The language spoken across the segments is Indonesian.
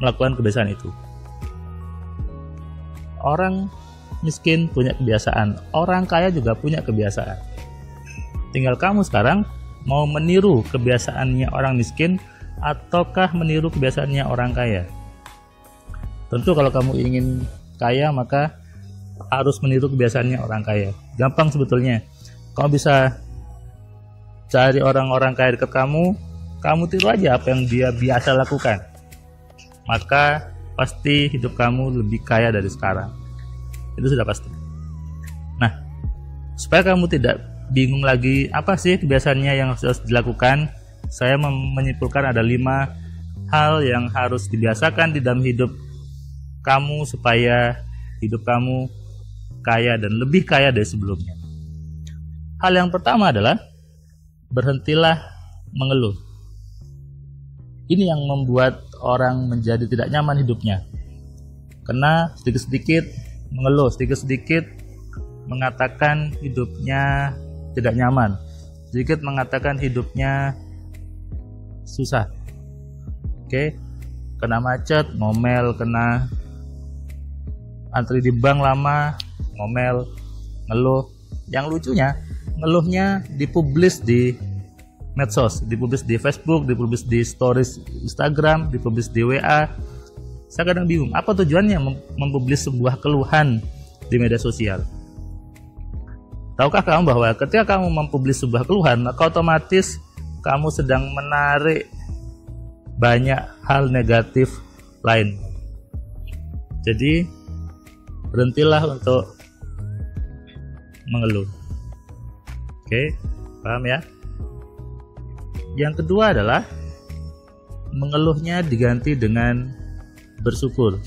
melakukan kebiasaan itu. Orang miskin punya kebiasaan, orang kaya juga punya kebiasaan. Tinggal kamu sekarang mau meniru kebiasaannya orang miskin ataukah meniru kebiasaannya orang kaya. Tentu kalau kamu ingin kaya maka harus meniru kebiasaannya orang kaya. Gampang sebetulnya. Kamu bisa cari orang-orang kaya dekat kamu tiru aja apa yang dia biasa lakukan. Maka pasti hidup kamu lebih kaya dari sekarang. Itu sudah pasti. Nah, supaya kamu tidak bingung lagi apa sih kebiasaannya yang harus dilakukan, saya menyimpulkan ada 5 hal yang harus dibiasakan di dalam hidup kamu supaya hidup kamu kaya dan lebih kaya dari sebelumnya. Hal yang pertama adalah berhentilah mengeluh. Ini yang membuat orang menjadi tidak nyaman hidupnya. Karena sedikit-sedikit mengeluh, sedikit-sedikit mengatakan hidupnya tidak nyaman, sedikit mengatakan hidupnya susah. Oke, kena macet, ngomel, kena antri di bank lama, ngomel, ngeluh. Yang lucunya, ngeluhnya dipublis di medsos, dipublis di Facebook, dipublis di stories Instagram, dipublis di WA. Saya kadang bingung, apa tujuannya mempublis sebuah keluhan di media sosial? Tahukah kamu bahwa ketika kamu mempublis sebuah keluhan, maka otomatis kamu sedang menarik banyak hal negatif lain. Jadi berhentilah untuk mengeluh. Oke, paham ya? Yang kedua adalah mengeluhnya diganti dengan bersyukur.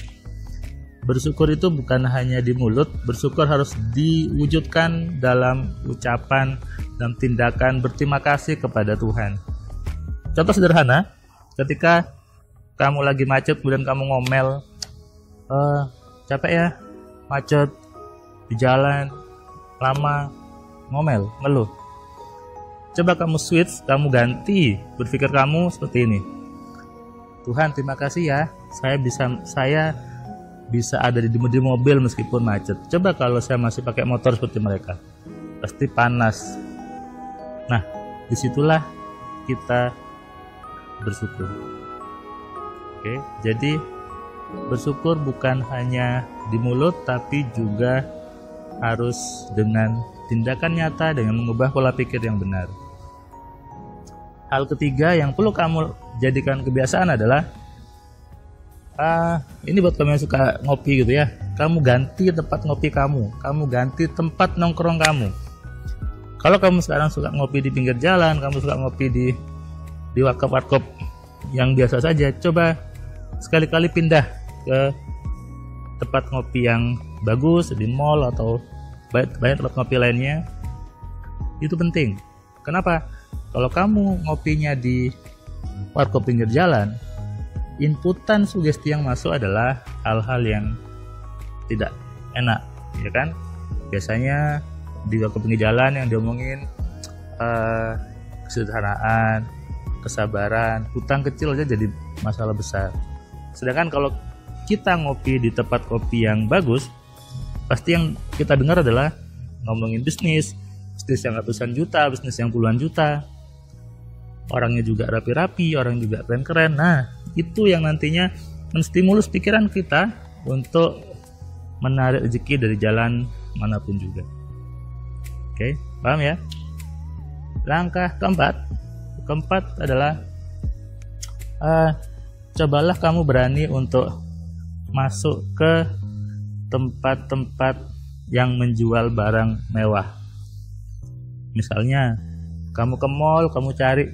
Bersyukur itu bukan hanya di mulut, bersyukur harus diwujudkan dalam ucapan dan tindakan berterima kasih kepada Tuhan. Contoh sederhana, ketika kamu lagi macet kemudian kamu ngomel, capek ya, macet di jalan, lama, ngomel, ngeluh. Coba kamu switch, kamu ganti berpikir kamu seperti ini. Tuhan, terima kasih ya, saya bisa ada di mobil meskipun macet. Coba kalau saya masih pakai motor seperti mereka, pasti panas. Nah, disitulah kita bersyukur. Oke, jadi bersyukur bukan hanya di mulut, tapi juga harus dengan tindakan nyata, dengan mengubah pola pikir yang benar. Hal ketiga yang perlu kamu jadikan kebiasaan adalah ini buat kamu yang suka ngopi gitu ya, kamu ganti tempat ngopi kamu ganti tempat nongkrong kamu. Kalau kamu sekarang suka ngopi di pinggir jalan, kamu suka ngopi di warkop yang biasa saja, coba sekali-kali pindah ke tempat ngopi yang bagus di mall atau banyak tempat ngopi lainnya. Itu penting. Kenapa? Kalau kamu ngopinya di warkop pinggir jalan, inputan sugesti yang masuk adalah hal-hal yang tidak enak, ya kan? Biasanya di warkop pinggir jalan yang diomongin kesederhanaan, kesabaran, hutang kecil aja jadi masalah besar. Sedangkan kalau kita ngopi di tempat kopi yang bagus, pasti yang kita dengar adalah ngomongin bisnis yang ratusan juta, bisnis yang puluhan juta. Orangnya juga rapi-rapi, orang juga keren-keren. Nah, itu yang nantinya menstimulus pikiran kita untuk menarik rezeki dari jalan manapun juga. Oke, paham ya? Langkah keempat adalah cobalah kamu berani untuk masuk ke tempat-tempat yang menjual barang mewah. Misalnya, kamu ke mall, kamu cari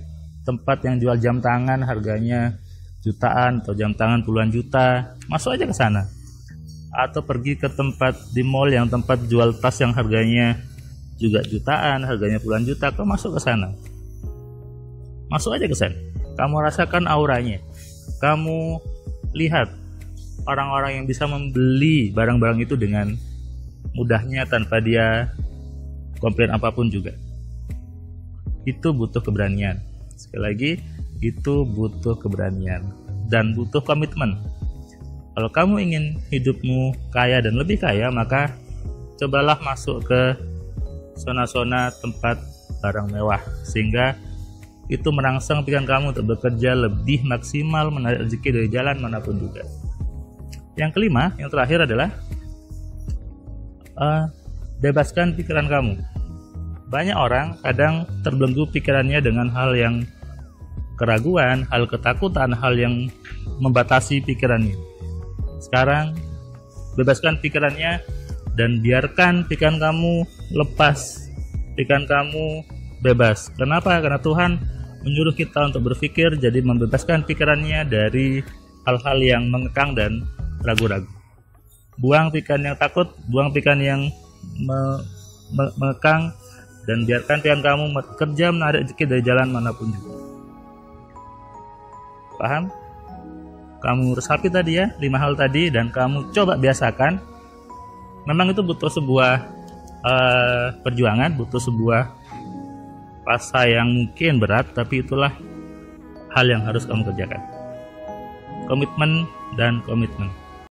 tempat yang jual jam tangan harganya jutaan atau jam tangan puluhan juta, masuk aja ke sana. Atau pergi ke tempat di mall yang tempat jual tas yang harganya juga jutaan, harganya puluhan juta, kamu masuk ke sana. Masuk aja ke sana. Kamu rasakan auranya. Kamu lihat orang-orang yang bisa membeli barang-barang itu dengan mudahnya tanpa dia komplain apapun juga. Itu butuh keberanian. Sekali lagi, itu butuh keberanian dan butuh komitmen. Kalau kamu ingin hidupmu kaya dan lebih kaya, maka cobalah masuk ke zona-zona tempat barang mewah, sehingga itu merangsang pikiran kamu untuk bekerja lebih maksimal, menarik rezeki dari jalan manapun juga. Yang kelima, yang terakhir adalah bebaskan pikiran kamu. Banyak orang kadang terbelenggu pikirannya dengan hal yang keraguan, hal ketakutan, hal yang membatasi pikirannya. Sekarang bebaskan pikirannya dan biarkan pikiran kamu lepas, pikiran kamu bebas. Kenapa? Karena Tuhan menyuruh kita untuk berpikir, jadi membebaskan pikirannya dari hal-hal yang mengekang dan ragu-ragu. Buang pikiran yang takut, buang pikiran yang mengekang, dan biarkan pikiran kamu bekerja menarik rezeki dari jalan manapun juga. Paham? Kamu resapi tadi ya, 5 hal tadi, dan kamu coba biasakan. Memang itu butuh sebuah perjuangan, butuh sebuah fase yang mungkin berat, tapi itulah hal yang harus kamu kerjakan. Komitmen dan komitmen.